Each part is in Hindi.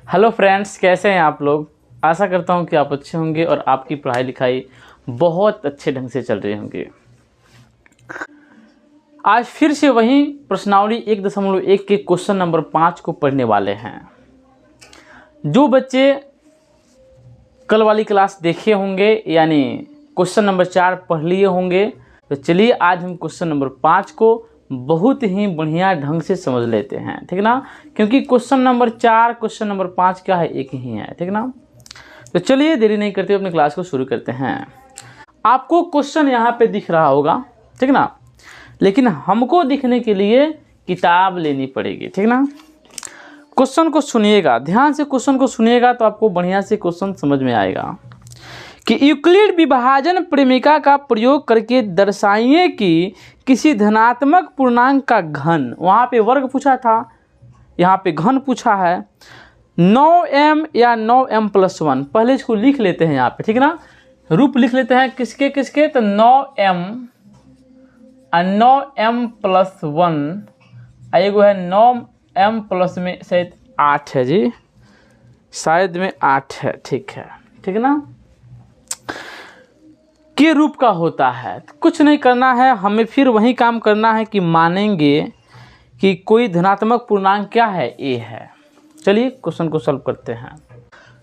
हेलो फ्रेंड्स, कैसे हैं आप लोग। आशा करता हूं कि आप अच्छे होंगे और आपकी पढ़ाई लिखाई बहुत अच्छे ढंग से चल रही होंगी। आज फिर से वही प्रश्नावली 1.1 के क्वेश्चन नंबर 5 को पढ़ने वाले हैं। जो बच्चे कल वाली क्लास देखे होंगे यानी क्वेश्चन नंबर 4 पढ़ लिए होंगे, तो चलिए आज हम क्वेश्चन नंबर 5 को बहुत ही बढ़िया ढंग से समझ लेते हैं, ठीक ना। क्योंकि क्वेश्चन नंबर 4 क्वेश्चन नंबर 5 क्या है, एक ही है, ठीक ना। तो चलिए देरी नहीं करते अपनी क्लास को शुरू करते हैं। आपको क्वेश्चन यहाँ पे दिख रहा होगा, ठीक ना, लेकिन हमको दिखने के लिए किताब लेनी पड़ेगी, ठीक ना। क्वेश्चन को सुनिएगा, ध्यान से क्वेश्चन को सुनिएगा तो आपको बढ़िया से क्वेश्चन समझ में आएगा कि यूक्लिड विभाजन प्रेमिका का प्रयोग करके दर्शाइए कि किसी धनात्मक पूर्णांक का घन, वहाँ पे वर्ग पूछा था, यहाँ पे घन पूछा है, 9m या 9m+1। पहले इसको लिख लेते हैं यहाँ पे, ठीक ना, रूप लिख लेते हैं किसके किसके, तो 9m और 9m+1, एगो है 9m+ में शायद 8 है जी, शायद में 8 है, ठीक है, ठीक ना, के रूप का होता है। कुछ नहीं करना है, हमें फिर वही काम करना है कि मानेंगे कि कोई धनात्मक पूर्णांक क्या है, ए है। चलिए क्वेश्चन को सॉल्व करते हैं।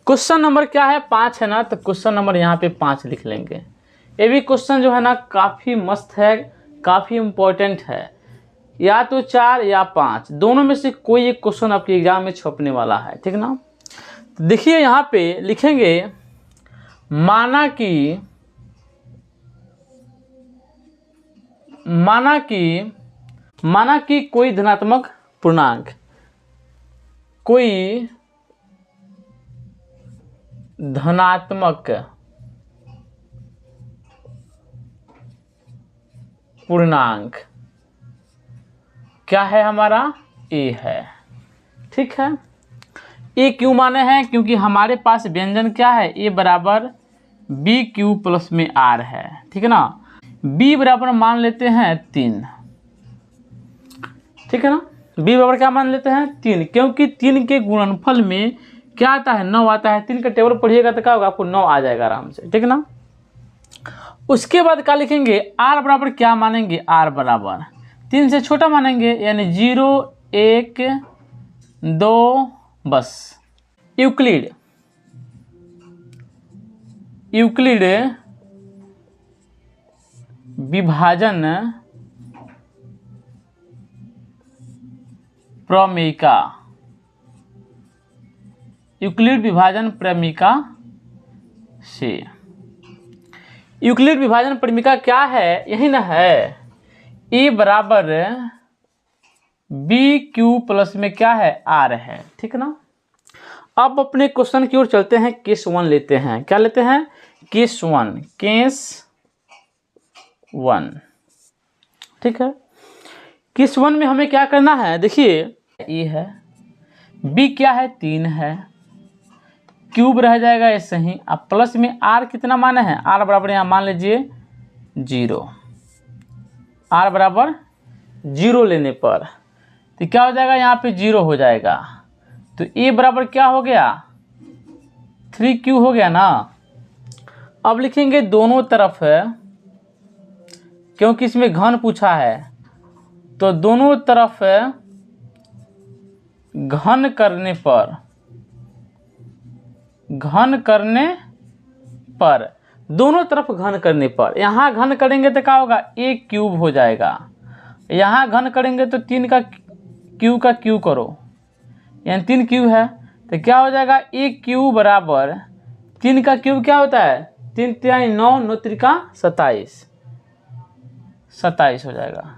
क्वेश्चन नंबर क्या है, 5 है ना, तो क्वेश्चन नंबर यहाँ पे 5 लिख लेंगे। ये भी क्वेश्चन जो है ना काफ़ी मस्त है, काफ़ी इम्पोर्टेंट है। या तो 4 या 5 दोनों में से कोई एक क्वेश्चन आपके एग्जाम में छपने वाला है, ठीक ना। तो देखिए यहाँ पे लिखेंगे, माना कि कोई धनात्मक पूर्णांक, कोई धनात्मक पूर्णांक क्या है हमारा, ए है, ठीक है। ए क्यों माने हैं, क्योंकि हमारे पास व्यंजन क्या है, ए बराबर BQ प्लस में R है, ठीक है ना। b बराबर मान लेते हैं 3, ठीक है ना। b बराबर क्या मान लेते हैं 3, क्योंकि 3 के गुणनफल में क्या आता है, 9 आता है। 3 का टेबल पढ़िएगा तो क्या होगा, आपको 9 आ जाएगा आराम से, ठीक है ना। उसके बाद क्या लिखेंगे, r बराबर क्या मानेंगे, r बराबर 3 से छोटा मानेंगे, यानी 0 1 2 बस। यूक्लिड विभाजन प्रमेयिका, यूक्लिड विभाजन प्रमेयिका से। यूक्लिड विभाजन प्रमेयिका क्या है, यही ना है, ए बराबर BQ प्लस में क्या है, R है, ठीक ना। अब अपने क्वेश्चन की ओर चलते हैं। केस 1 लेते हैं, क्या लेते हैं, केस 1, ठीक है। केस 1 में हमें क्या करना है, देखिए ए है, बी क्या है 3 है, क्यूब रह जाएगा ऐसे ही। अब प्लस में R कितना माने हैं, R बराबर यहाँ मान लीजिए 0, R बराबर 0 लेने पर तो क्या हो जाएगा, यहाँ पे 0 हो जाएगा। तो ए बराबर क्या हो गया, 3Q हो गया ना। अब लिखेंगे दोनों तरफ है, क्योंकि इसमें घन पूछा है, तो दोनों तरफ घन करने पर दोनों तरफ घन करने पर, यहाँ घन करेंगे तो क्या होगा, a क्यूब हो जाएगा। यहाँ घन करेंगे तो 3 का क्यू करो, यानी 3Q है, तो क्या हो जाएगा, a क्यूब बराबर 3 का क्यूब क्या होता है, 3 3 9 9 3 27 हो जाएगा।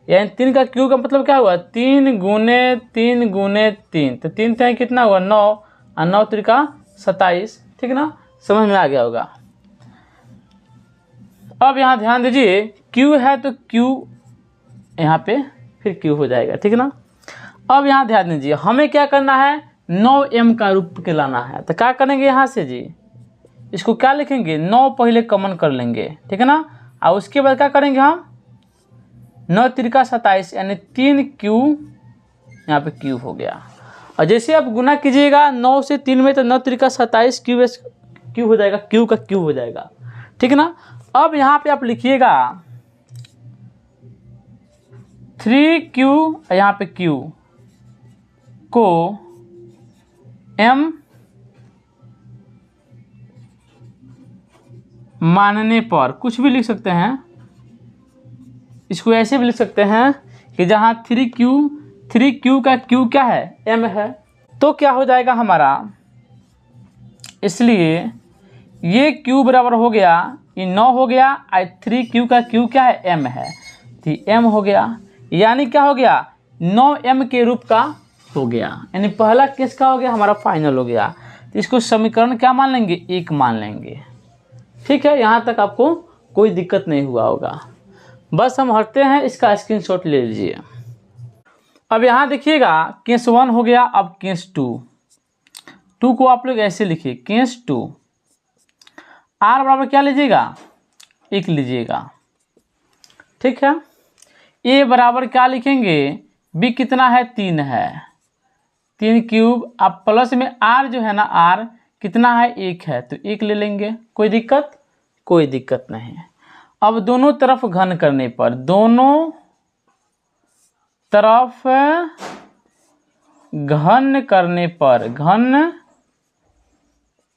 यानी 3 का क्यूब का मतलब क्या हुआ, 3 गुने 3 गुने 3, तो 3 3 कितना हुआ 9 और 9 3 27, ठीक ना, समझ में आ गया होगा। अब यहाँ ध्यान दीजिए, Q है तो Q यहाँ पे फिर Q हो जाएगा, ठीक ना। अब यहाँ ध्यान दीजिए, हमें क्या करना है, 9m का रूप के लाना है, तो क्या करेंगे यहाँ से जी, इसको क्या लिखेंगे, 9 पहले कॉमन कर लेंगे, ठीक है ना। और उसके बाद क्या करेंगे हम, 9 3 27 यानी 3Q यहाँ पे क्यूब हो गया। और जैसे आप गुना कीजिएगा 9 से 3 में तो 9 त्रिका 27 क्यू हो जाएगा, क्यू का क्यू हो जाएगा, ठीक है ना। अब यहाँ पे आप लिखिएगा 3Q, यहाँ पे Q को M मानने पर कुछ भी लिख सकते हैं, इसको ऐसे भी लिख सकते हैं कि जहाँ 3Q का Q क्या है, M है, तो क्या हो जाएगा हमारा, इसलिए ये Q बराबर हो गया, ये 9 हो गया, 3Q का Q क्या है, M है, तो M हो गया, यानी क्या हो गया, 9M के रूप का हो गया, यानी पहला केस का हो गया हमारा फाइनल हो गया। तो इसको समीकरण क्या मान लेंगे, 1 मान लेंगे, ठीक है। यहाँ तक आपको कोई दिक्कत नहीं हुआ होगा। बस हम हटते हैं, इसका स्क्रीनशॉट ले लीजिए। अब यहाँ देखिएगा केस 1 हो गया, अब केस 2 को आप लोग ऐसे लिखिए, केस 2 R बराबर क्या लीजिएगा, 1 लीजिएगा, ठीक है। A बराबर क्या लिखेंगे, B कितना है, 3 है, 3 क्यूब, अब प्लस में R जो है ना, R कितना है, 1 है, तो 1 ले लेंगे, कोई दिक्कत नहीं। अब दोनों तरफ घन करने पर, दोनों तरफ घन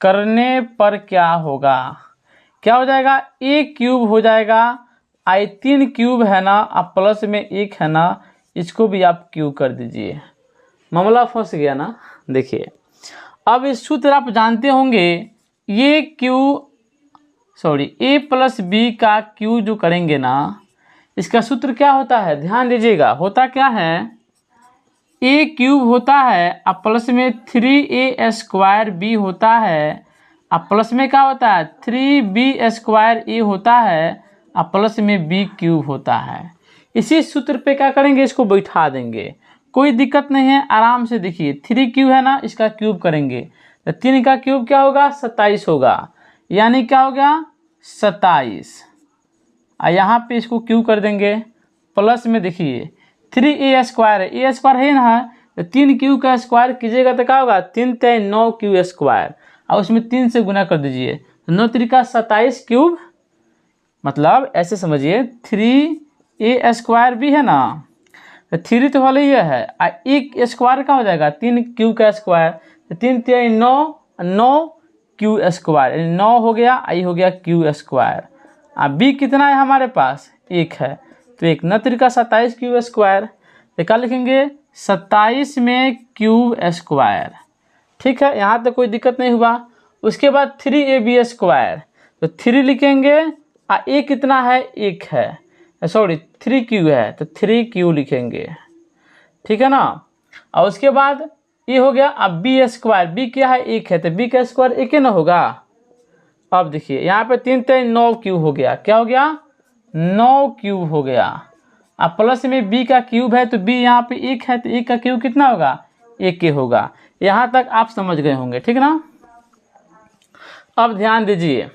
करने पर क्या होगा, क्या हो जाएगा, A क्यूब हो जाएगा, 3 क्यूब है ना, अब प्लस में 1 है ना, इसको भी आप क्यूब कर दीजिए, मामला फंस गया ना। देखिए अब इस सूत्र आप जानते होंगे, ये A प्लस बी का Q जो करेंगे ना, इसका सूत्र क्या होता है, ध्यान दीजिएगा, होता क्या है, A क्यूब होता है, अब प्लस में 3A स्क्वायर B होता है, अब प्लस में क्या होता है, 3B स्क्वायर A होता है, अब प्लस में B क्यूब होता है। इसी सूत्र पे क्या करेंगे, इसको बैठा देंगे, कोई दिक्कत नहीं है, आराम से देखिए 3Q है ना, इसका क्यूब करेंगे तो 3 का क्यूब क्या होगा, 27 होगा, यानी क्या हो गया, 27। और यहाँ पे इसको क्यू कर देंगे, प्लस में देखिए 3A स्क्वायर है, A स्क्वायर है ना, तो 3Q का स्क्वायर कीजिएगा तो क्या होगा, 3 × 9Q स्क्वायर, और उसमें 3 से गुना कर दीजिए, 9 त्रिका 27 क्यूब, मतलब ऐसे समझिए 3A स्क्वायर भी है ना, तो 3 तो वाले ये है, और 1 स्क्वायर का हो जाएगा 3Q का स्क्वायर, तो 3 × 9 Q स्क्वायर, 9 हो गया, आई हो गया Q स्क्वायर। अब B कितना है हमारे पास, 1 है, तो 1 9 त्रिका 27 Q स्क्वायर, तो क्या लिखेंगे, 27 में Q स्क्वायर, ठीक है, यहाँ तक कोई दिक्कत नहीं हुआ। उसके बाद 3AB स्क्वायर, तो 3 लिखेंगे, और A कितना है, 1 है, सॉरी 3Q है, तो 3Q लिखेंगे, ठीक है ना। और उसके बाद ये हो गया, अब B स्क्वायर, B क्या है, 1 है, तो B का स्क्वायर 1 ही ना होगा। अब देखिए यहाँ पे 3 × 9Q हो गया, क्या हो गया, 9Q हो गया, अब प्लस में B का क्यूब है, तो B यहाँ पे 1 है, तो 1 का क्यूब कितना होगा, 1 ही होगा। यहाँ तक आप समझ गए होंगे, ठीक ना। अब ध्यान दीजिए,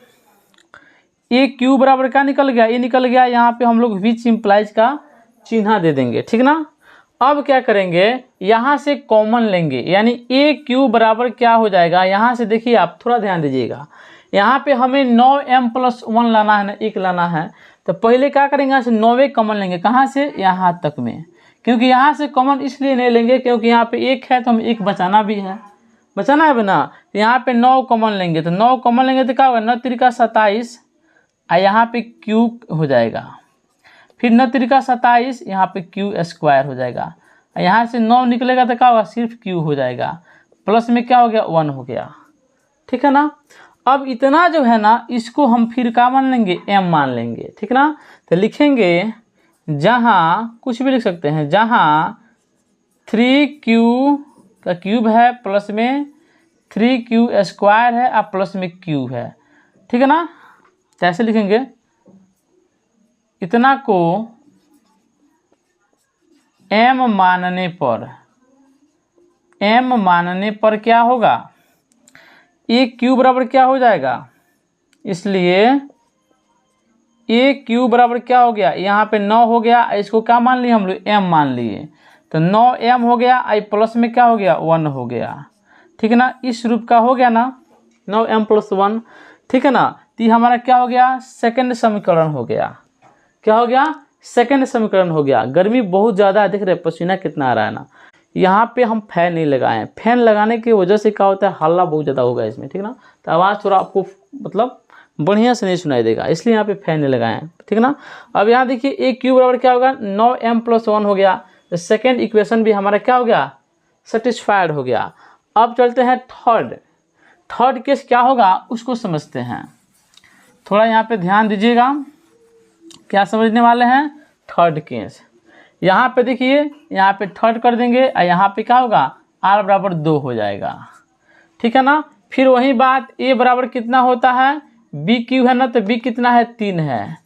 A क्यूब बराबर क्या निकल गया, ये निकल गया, यहाँ पे हम लोग विच इम्प्लाइज का चिन्ह दे देंगे, ठीक ना। अब क्या करेंगे, यहाँ से कॉमन लेंगे, यानी A क्यूब बराबर क्या हो जाएगा, यहाँ से देखिए आप थोड़ा ध्यान दीजिएगा, यहाँ पे हमें 9M + 1 लाना है ना, 1 लाना है, तो पहले क्या करेंगे, यहाँ से 9 कॉमन लेंगे, कहाँ से, यहाँ तक में, क्योंकि यहाँ से कॉमन इसलिए नहीं लेंगे क्योंकि यहाँ पे 1 है, तो हम 1 बचाना भी है, बचाना है ना, तो यहाँ पे 9 कॉमन लेंगे, तो 9 कॉमन लेंगे तो क्या होगा, 9 त्रिका 27, और यहाँ पे Q हो जाएगा, फिर 9 त्रिका 27, यहाँ पे Q स्क्वायर हो जाएगा, यहाँ से 9 निकलेगा तो क्या होगा, सिर्फ Q हो जाएगा, प्लस में क्या हो गया, 1 हो गया, ठीक है ना। अब इतना जो है ना, इसको हम फिर क्या मान लेंगे, M मान लेंगे, ठीक ना। तो लिखेंगे, जहाँ कुछ भी लिख सकते हैं, जहाँ 3Q का क्यूब है, प्लस में 3Q स्क्वायर है, और प्लस में Q है, ठीक है ना। तो ऐसे लिखेंगे, इतना को M मानने पर क्या होगा, A क्यूब बराबर क्या हो जाएगा, इसलिए A क्यूब बराबर क्या हो गया, यहाँ पे 9 हो गया, इसको क्या मान लिए हम लोग, M मान लिए, तो 9m हो गया, आई प्लस में क्या हो गया 1 हो गया, ठीक है ना। इस रूप का हो गया ना 9m + 1, ठीक है ना। तो ये हमारा क्या हो गया सेकंड समीकरण हो गया। क्या हो गया सेकंड समीकरण हो गया। गर्मी बहुत ज़्यादा है, देख रहे पसीना कितना आ रहा है ना। यहाँ पे हम फैन नहीं लगाए हैं, फैन लगाने की वजह से क्या होता है हल्ला बहुत ज़्यादा होगा इसमें, ठीक ना। तो आवाज़ थोड़ा आपको मतलब बढ़िया से नहीं सुनाई देगा, इसलिए यहाँ पे फैन नहीं लगाए हैं, ठीक ना। अब यहाँ देखिए a क्यूब बराबर क्या होगा 9m + 1 हो गया। तो सेकेंड इक्वेशन भी हमारा क्या हो गया सेटिस्फाइड हो गया। अब चलते हैं थर्ड केस क्या होगा उसको समझते हैं। थोड़ा यहाँ पे ध्यान दीजिएगा, क्या समझने वाले हैं थर्ड केस। यहाँ पे देखिए यहाँ पे थर्ड कर देंगे और यहाँ पे क्या होगा r बराबर 2 हो जाएगा, ठीक है ना। फिर वही बात a बराबर कितना होता है b क्यू है ना, तो b कितना है 3 है,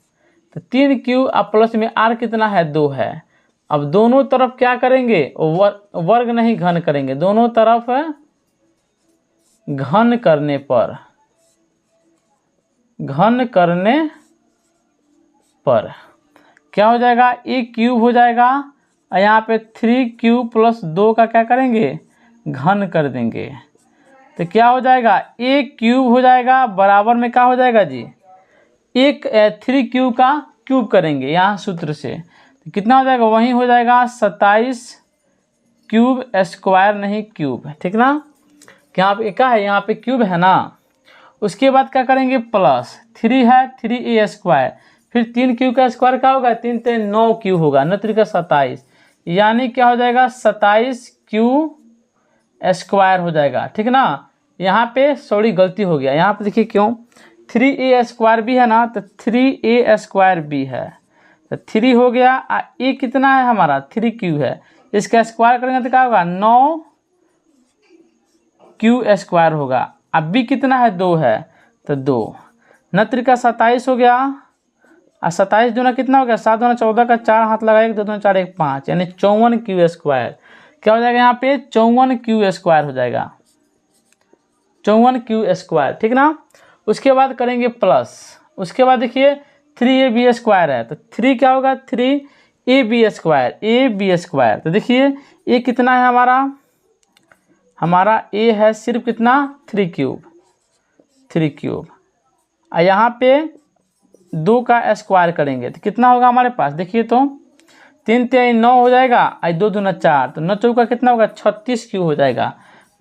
तो 3 क्यू और प्लस में r कितना है 2 है। अब दोनों तरफ क्या करेंगे वर्ग नहीं घन करेंगे, दोनों तरफ घन करने पर क्या हो जाएगा a क्यूब हो जाएगा और यहाँ पे 3q + 2 का क्या करेंगे घन कर देंगे। तो क्या हो जाएगा a क्यूब हो जाएगा बराबर में क्या हो जाएगा जी 3q का क्यूब करेंगे यहाँ सूत्र से, तो कितना हो जाएगा वहीं हो जाएगा 27 क्यूब स्क्वायर नहीं क्यूब, ठीक ना। यहाँ पे क्या है यहाँ पे क्यूब है ना। उसके बाद क्या करेंगे प्लस 3 है 3a², फिर 3q का स्क्वायर क्या होगा 3 × 9q होगा 9 × 27, यानी क्या हो जाएगा 27q² हो जाएगा, ठीक ना। यहाँ पे सॉरी गलती हो गया, यहाँ पे देखिए क्यों 3a² भी है ना, तो 3a² भी है, तो 3 हो गया। a कितना है हमारा 3q है, इसका स्क्वायर करेंगे तो क्या होगा 9q² होगा। अब b कितना है 2 है, तो 2 9 × 27 हो गया और 27 दूना कितना हो गया 7 दूना 14 का 4 हाथ लगाएगा 2 दूना 4 1 5, यानी 54q²। क्या हो जाएगा यहाँ पे 54q² हो जाएगा 54q², ठीक ना। उसके बाद करेंगे प्लस, उसके बाद देखिए 3ab² है, तो 3 क्या होगा 3ab², तो देखिए ये कितना है हमारा a है सिर्फ कितना 3 क्यूब और यहाँ पे 2 का स्क्वायर करेंगे तो कितना होगा हमारे पास, देखिए तो 3 × 9 हो जाएगा और 2 दूना 4, तो 9 चौका कितना होगा 36q हो जाएगा।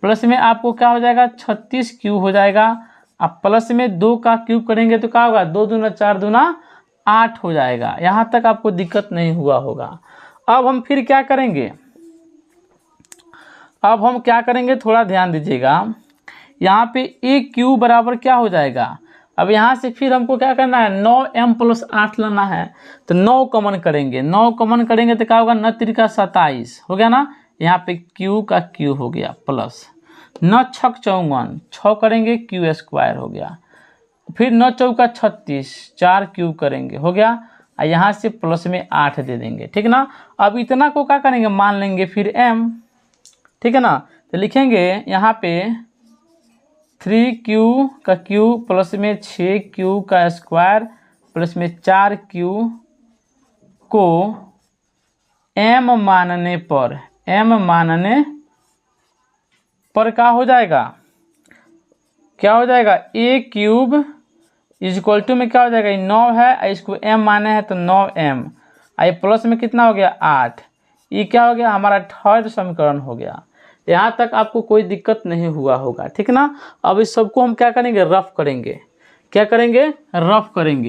प्लस में आपको क्या हो जाएगा 36q हो जाएगा, अब प्लस में 2 का क्यूब करेंगे तो क्या होगा 2 दूना 4 दूना 8 हो जाएगा। यहाँ तक आपको दिक्कत नहीं हुआ होगा। अब हम फिर क्या करेंगे, थोड़ा ध्यान दीजिएगा। यहाँ पे a क्यूब बराबर क्या हो जाएगा, अब यहाँ से फिर हमको क्या करना है 9m + 8 लाना है, तो 9 कॉमन करेंगे तो क्या होगा 9 × 27 हो गया ना। यहाँ पे q का q हो गया प्लस 9 × 6 = 54, 6 करेंगे q² हो गया, फिर 9 चौका 36 4 क्यूब करेंगे हो गया और यहाँ से प्लस में 8 दे देंगे, ठीक ना। अब इतना को क्या करेंगे मान लेंगे फिर m, ठीक है ना। तो लिखेंगे यहाँ पे 3q का q प्लस में 6q का स्क्वायर प्लस में 4q को m मानने पर क्या हो जाएगा a क्यूब = में क्या हो जाएगा 9 है, इसको m माने हैं तो 9m, आई प्लस में कितना हो गया 8, ये क्या हो गया हमारा थर्ड समीकरण हो गया। यहाँ तक आपको कोई दिक्कत नहीं हुआ होगा, ठीक ना। अब इस सबको हम क्या करेंगे रफ करेंगे।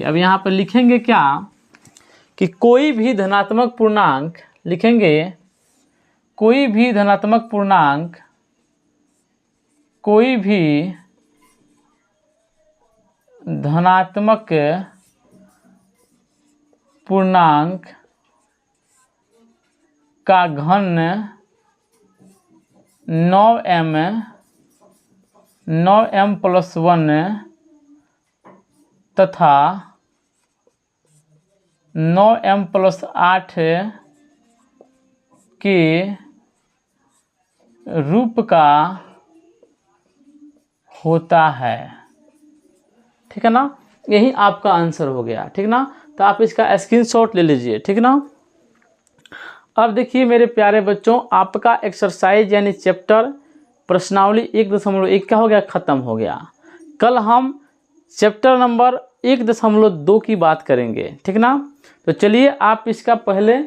अब यहाँ पर लिखेंगे क्या कि कोई भी धनात्मक पूर्णांक का घन 9m + 1 तथा 9m + 8 के रूप का होता है, ठीक है ना। यही आपका आंसर हो गया, ठीक ना। तो आप इसका स्क्रीनशॉट ले लीजिए, ठीक ना। अब देखिए मेरे प्यारे बच्चों, आपका एक्सरसाइज यानी चैप्टर प्रश्नावली 1.1 क्या हो गया, ख़त्म हो गया। कल हम चैप्टर नंबर 1.2 की बात करेंगे, ठीक ना। तो चलिए आप इसका पहले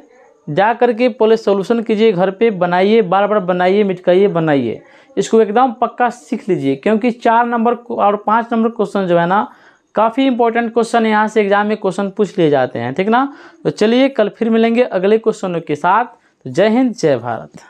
जा करके पहले सॉल्यूशन कीजिए, घर पे बनाइए, बार बार बनाइए, मिटकाइए, बनाइए, इसको एकदम पक्का सीख लीजिए, क्योंकि 4 नंबर और 5 नंबर क्वेश्चन जो है ना, काफ़ी इंपॉर्टेंट क्वेश्चन यहाँ से एग्जाम में क्वेश्चन पूछ लिए जाते हैं, ठीक ना। तो चलिए कल फिर मिलेंगे अगले क्वेश्चनों के साथ। जय हिंद, जय भारत।